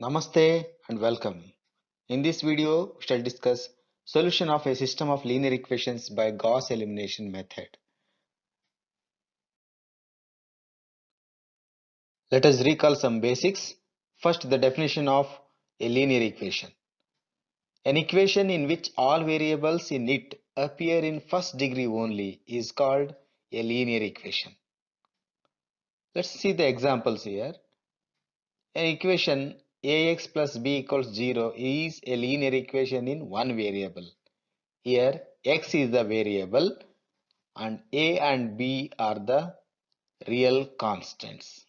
Namaste and welcome. In this video, we shall discuss solution of a system of linear equations by Gauss elimination method. Let us recall some basics. First, the definition of a linear equation. An equation in which all variables in it appear in first degree only is called a linear equation. Let's see the examples here. An equation ax plus b equals 0 is a linear equation in one variable. Here x is the variable and a and b are the real constants.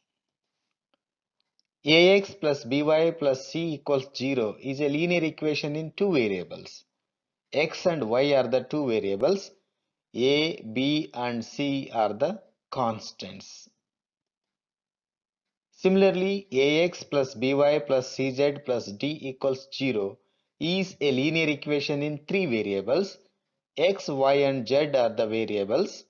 Ax plus by plus c equals 0 is a linear equation in two variables. X and y are the two variables. A, b and c are the constants. Similarly, ax plus by plus cz plus d equals 0 is a linear equation in three variables. X, y and z are the variables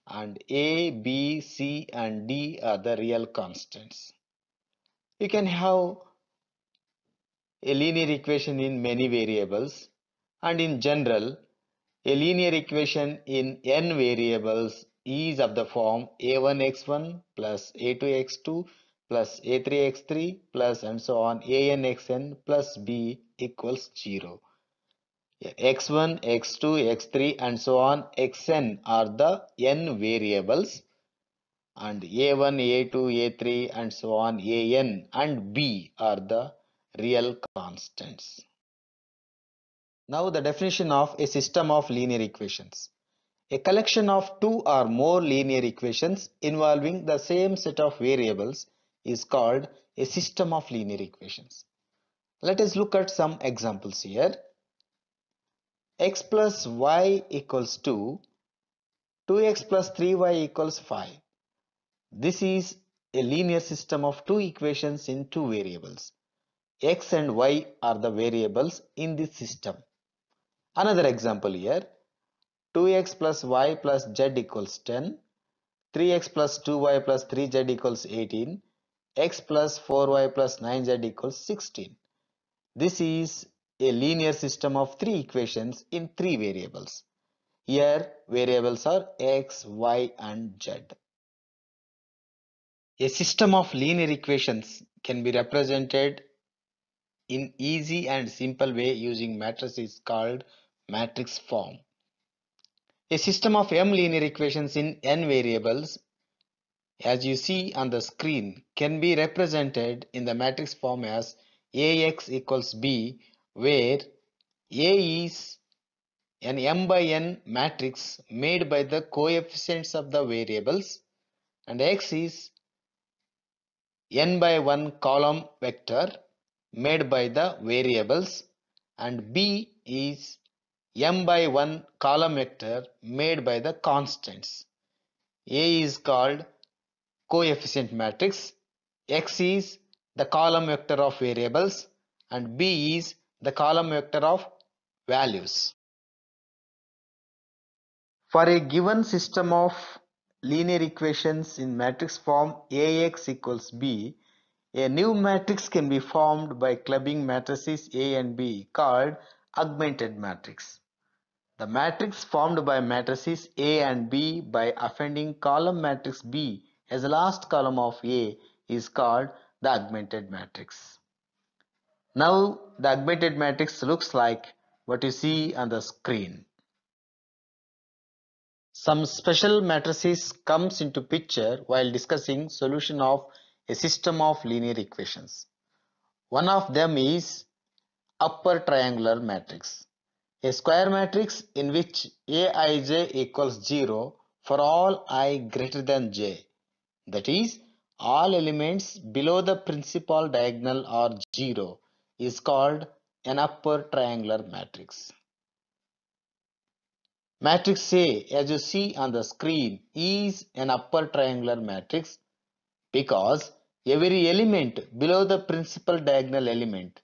and a, b, c and d are the real constants. You can have a linear equation in many variables, and in general a linear equation in n variables is of the form a1x1 plus a2x2 plus a3x3 plus and so on anxn plus b equals 0. x1, x2, x3 and so on xn are the n variables and a1, a2, a3 and so on an and b are the real constants. Now the definition of a system of linear equations. A collection of two or more linear equations involving the same set of variables is called a system of linear equations. Let us look at some examples here. X plus y equals 2, 2x plus 3y equals 5. This is a linear system of two equations in two variables. X and y are the variables in this system. Another example here, 2x plus y plus z equals 10, 3x plus 2y plus 3z equals 18, x plus 4y plus 9z equals 16. This is a linear system of three equations in three variables. Here variables are x, y and z. A system of linear equations can be represented in easy and simple way using matrices called matrix form. A system of m linear equations in n variables, as you see on the screen, can be represented in the matrix form as Ax equals b, where A is an m by n matrix made by the coefficients of the variables and X is n by 1 column vector made by the variables and B is m by 1 column vector made by the constants. A is called coefficient matrix, X is the column vector of variables and B is the column vector of values. For a given system of linear equations in matrix form Ax equals b, a new matrix can be formed by clubbing matrices A and B called augmented matrix. The matrix formed by matrices A and B by appending column matrix B as the last column of A is called the augmented matrix. Now the augmented matrix looks like what you see on the screen. Some special matrices comes into picture while discussing solution of a system of linear equations. One of them is upper triangular matrix, a square matrix in which Aij equals 0 for all I greater than j, that is, all elements below the principal diagonal are 0, is called an upper triangular matrix. Matrix A, as you see on the screen, is an upper triangular matrix because every element below the principal diagonal element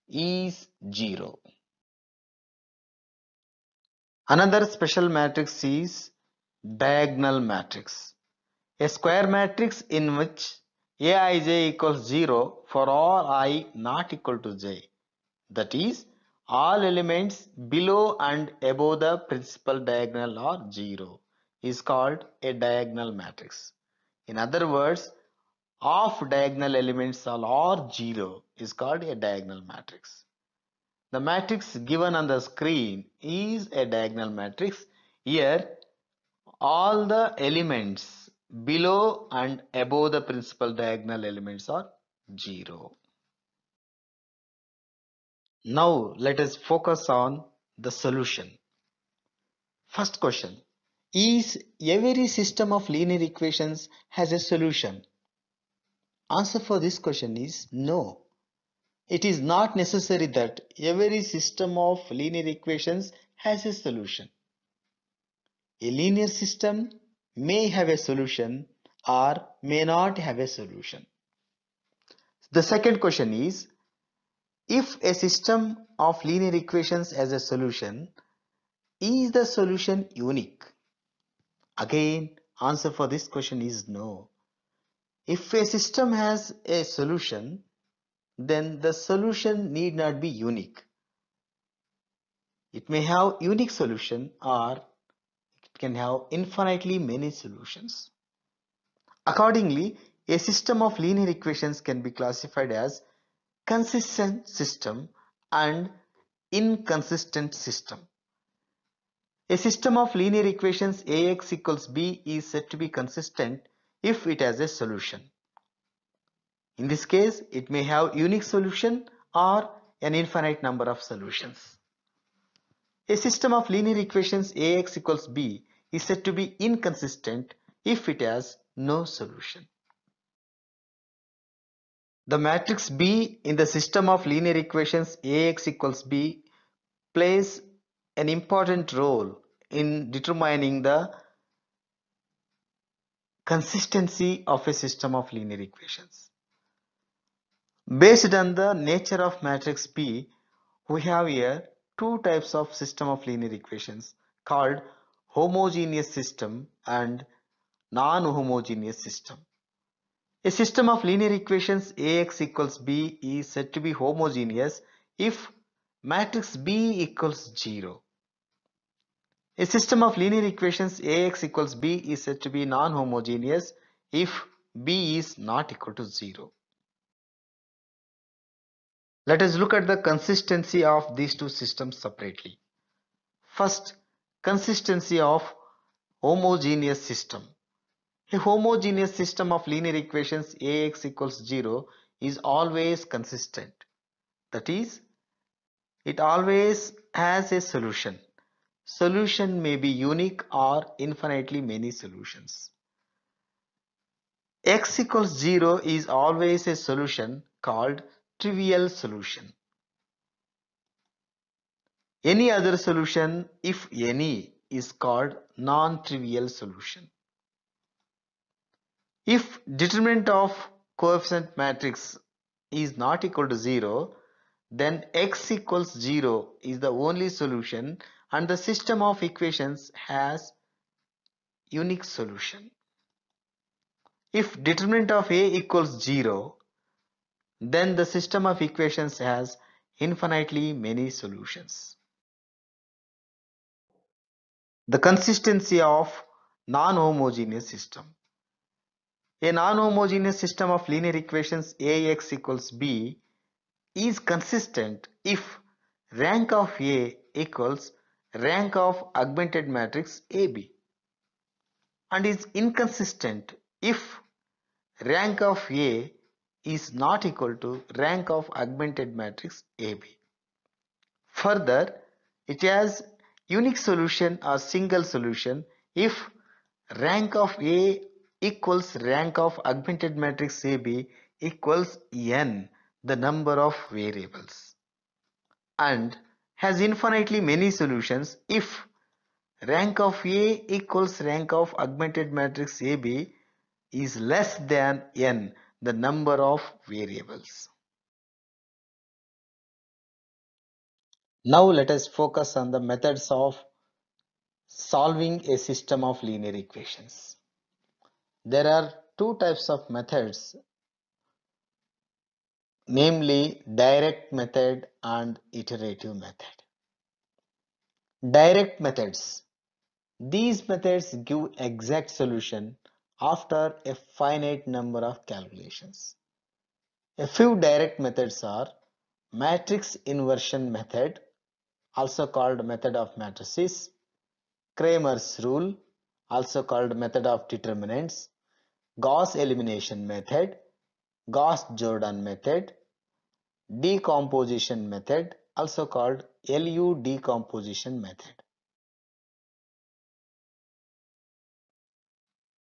is 0. Another special matrix is diagonal matrix, a square matrix in which Aij equals 0 for all I not equal to j. That is, all elements below and above the principal diagonal are 0 is called a diagonal matrix. In other words, off diagonal elements are 0 is called a diagonal matrix. The matrix given on the screen is a diagonal matrix. Here, all the elements below and above the principal diagonal elements are 0. Now let us focus on the solution. First question. Is every system of linear equations has a solution? Answer for this question is no. It is not necessary that every system of linear equations has a solution. A linear system may have a solution or may not have a solution. The second question is, if a system of linear equations has a solution, is the solution unique? Again, answer for this question is no. If a system has a solution, then the solution need not be unique. It may have unique solution or it can have infinitely many solutions. Accordingly, a system of linear equations can be classified as consistent system and inconsistent system. A system of linear equations Ax equals b is said to be consistent if it has a solution. In this case, it may have unique solution or an infinite number of solutions. A system of linear equations Ax equals b is said to be inconsistent if it has no solution. The matrix B in the system of linear equations Ax equals b plays an important role in determining the consistency of a system of linear equations. Based on the nature of matrix B, we have here two types of system of linear equations called homogeneous system and non-homogeneous system. A system of linear equations Ax equals b is said to be homogeneous if matrix B equals 0. A system of linear equations Ax equals b is said to be non-homogeneous if b is not equal to 0. Let us look at the consistency of these two systems separately. First, consistency of homogeneous system. A homogeneous system of linear equations Ax equals 0 is always consistent. That is, it always has a solution. Solution may be unique or infinitely many solutions. X equals 0 is always a solution called trivial solution. Any other solution, if any, is called non-trivial solution. If determinant of coefficient matrix is not equal to 0, then x equals 0 is the only solution and the system of equations has unique solution. If determinant of a equals 0, then the system of equations has infinitely many solutions. The consistency of non-homogeneous system. A non-homogeneous system of linear equations Ax equals b is consistent if rank of A equals rank of augmented matrix AB, and is inconsistent if rank of A is not equal to rank of augmented matrix AB. Further, it has unique solution or single solution if rank of A equals rank of augmented matrix AB equals n, the number of variables, and has infinitely many solutions if rank of A equals rank of augmented matrix AB is less than n, the number of variables. Now let us focus on the methods of solving a system of linear equations. There are two types of methods namely direct method and iterative method. Direct methods. These methods give exact solution after a finite number of calculations. A few direct methods are matrix inversion method, also called method of matrices, Cramer's rule, also called method of determinants, Gauss elimination method, Gauss-Jordan method, decomposition method, also called LU decomposition method.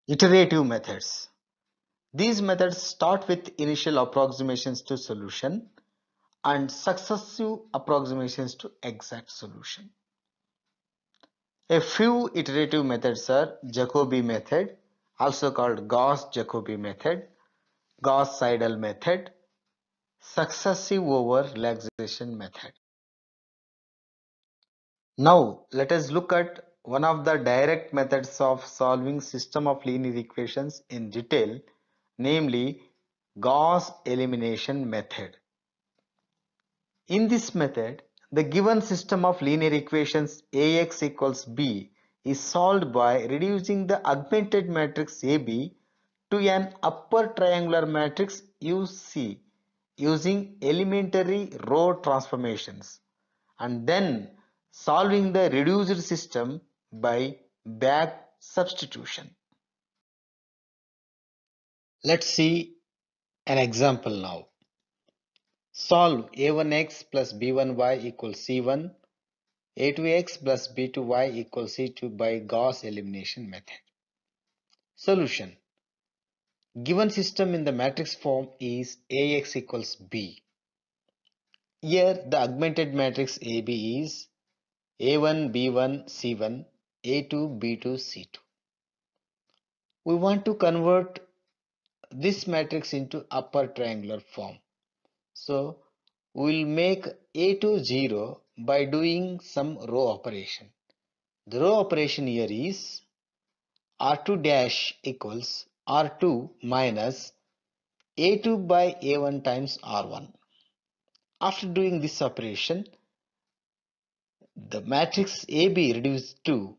Iterative methods. These methods start with initial approximations to solution and successive approximations to exact solution. A few iterative methods are Jacobi method, also called Gauss-Jacobi method, Gauss-Seidel method, successive over relaxation method. Now let us look at one of the direct methods of solving system of linear equations in detail, namely Gauss elimination method. In this method, the given system of linear equations Ax equals b is solved by reducing the augmented matrix AB to an upper triangular matrix UC using elementary row transformations, and then solving the reduced system by back substitution. Let's see an example now. Solve a1x plus b1y equals c1, a2x plus b2y equals c2 by Gauss elimination method. Solution. Given system in the matrix form is Ax equals b. Here the augmented matrix AB is a1 b1 c1, a2 b2 c2. We want to convert this matrix into upper triangular form. So we will make a2 0 by doing some row operation. The row operation here is R2 dash equals R2 minus A2 by A1 times R1. After doing this operation, the matrix AB reduced to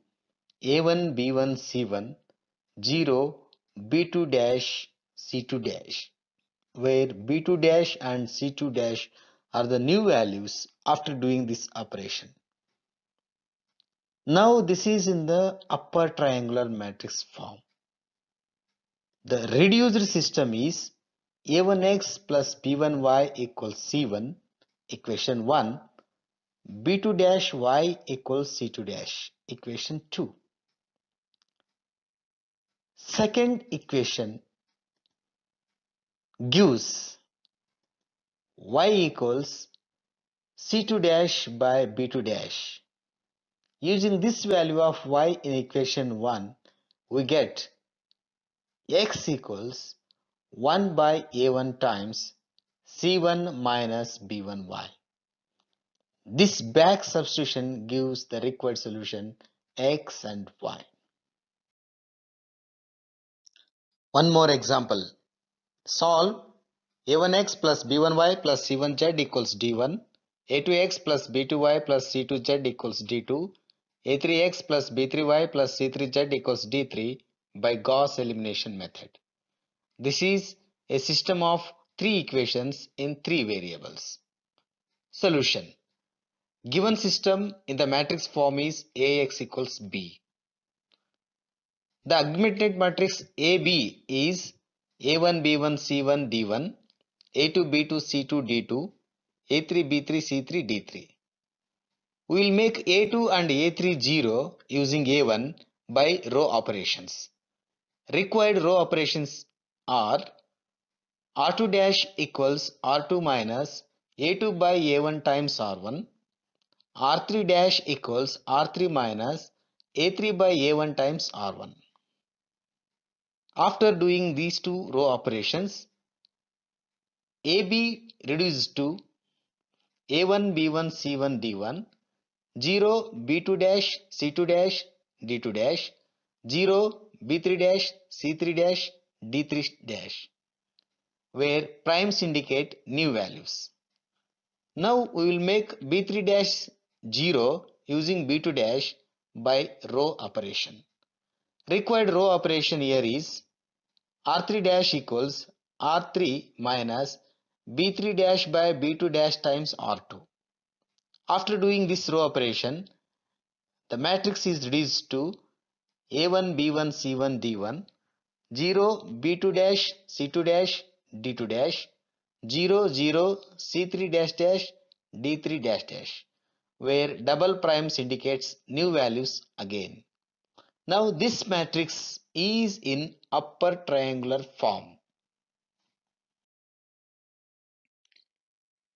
A1 B1 C1 0 B2 dash C2 dash, where B2 dash and C2 dash are the new values after doing this operation. Now this is in the upper triangular matrix form. The reduced system is a1x plus b1y equals c1, equation 1, b2 dash y equals c2 dash, equation 2. Second equation gives y equals c2 dash by b2 dash. Using this value of y in equation 1, we get x equals 1 by a1 times c1 minus b1y. This back substitution gives the required solution x and y. One more example. Solve a1x plus b1y plus c1z equals d1, a2x plus b2y plus c2z equals d2, a3x plus b3y plus c3z equals d3 by Gauss elimination method. This is a system of three equations in three variables. Solution. Given system in the matrix form is Ax equals b. The augmented matrix AB is A1 B1 C1 D1, A2 B2 C2 D2, A3 B3 C3 D3. We will make A2 and A3 0 using A1 by row operations. Required row operations are R2 dash equals R2 minus A2 by A1 times R1, R3 dash equals R3 minus A3 by A1 times R1. After doing these two row operations, AB reduces to A1 B1 C1 D1, 0 B2 dash C2 dash D2 dash, 0 B3 dash C3 dash D3 dash. where primes indicate new values. Now we will make B3 dash 0 using B2 dash by row operation. Required row operation here is R3 dash equals R3 minus B3 dash by B2 dash times R2. After doing this row operation, the matrix is reduced to A1 B1 C1 D1, 0 B2 dash C2 dash D2 dash, 0 0 C3 dash dash D3 dash dash, where double primes indicates new values again. Now this matrix is in upper triangular form.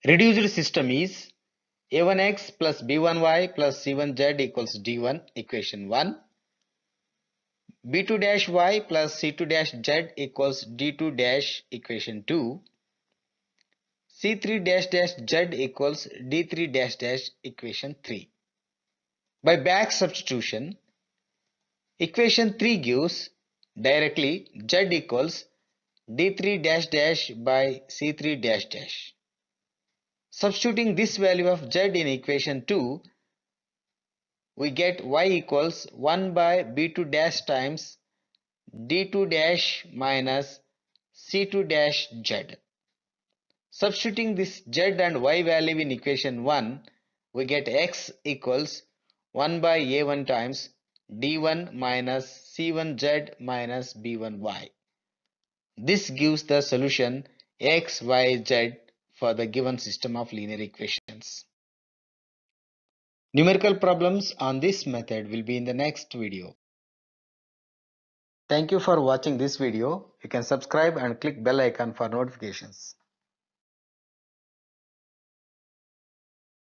Reduced system is A1x plus B1y plus C1z equals D1 equation 1. B2 dash y plus C2 dash z equals D2 dash equation 2. C3 dash dash z equals D3 dash dash equation 3. By back substitution, equation 3 gives directly z equals D3 dash dash by C3 dash dash. Substituting this value of z in equation 2, we get y equals 1 by B2 dash times D2 dash minus C2 dash z. Substituting this z and y value in equation 1, we get x equals 1 by a1 times d1 minus c1z minus b1y. This gives the solution x, y, z for the given system of linear equations. Numerical problems on this method will be in the next video. Thank you for watching this video. You can subscribe and click bell icon for notifications.